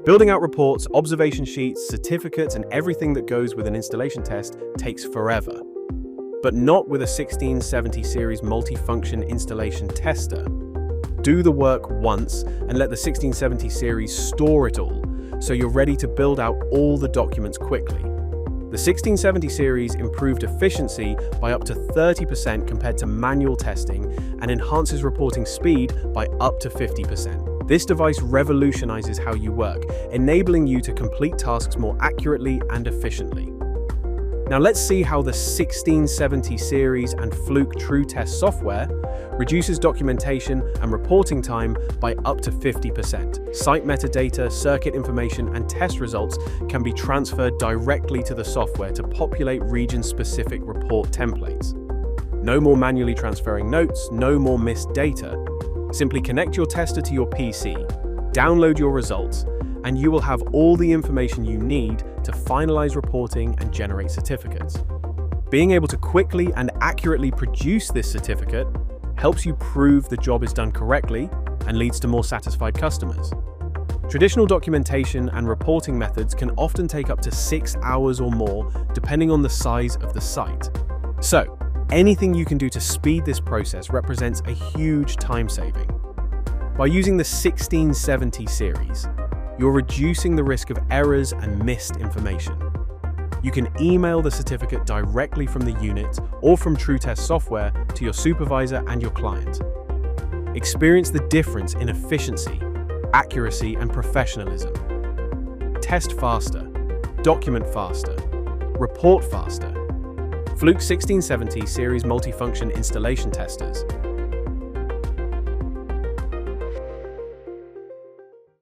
Building out reports, observation sheets, certificates, and everything that goes with an installation test takes forever. But not with a 1670 series multifunction installation tester. Do the work once and let the 1670 series store it all, so you're ready to build out all the documents quickly. The 1670 series improved efficiency by up to 30% compared to manual testing and enhances reporting speed by up to 50%. This device revolutionizes how you work, enabling you to complete tasks more accurately and efficiently. Now let's see how the 1670 series and Fluke True Test software reduces documentation and reporting time by up to 50%. Site metadata, circuit information, and test results can be transferred directly to the software to populate region-specific report templates. No more manually transferring notes, no more missed data. Simply connect your tester to your PC, download your results, and you will have all the information you need to finalize reporting and generate certificates. Being able to quickly and accurately produce this certificate helps you prove the job is done correctly and leads to more satisfied customers. Traditional documentation and reporting methods can often take up to 6 hours or more, depending on the size of the site. So, anything you can do to speed this process represents a huge time saving. By using the 1670 series, you're reducing the risk of errors and missed information. You can email the certificate directly from the unit or from TrueTest software to your supervisor and your client. Experience the difference in efficiency, accuracy, and professionalism. Test faster, document faster, report faster. Fluke 1670 series multifunction installation testers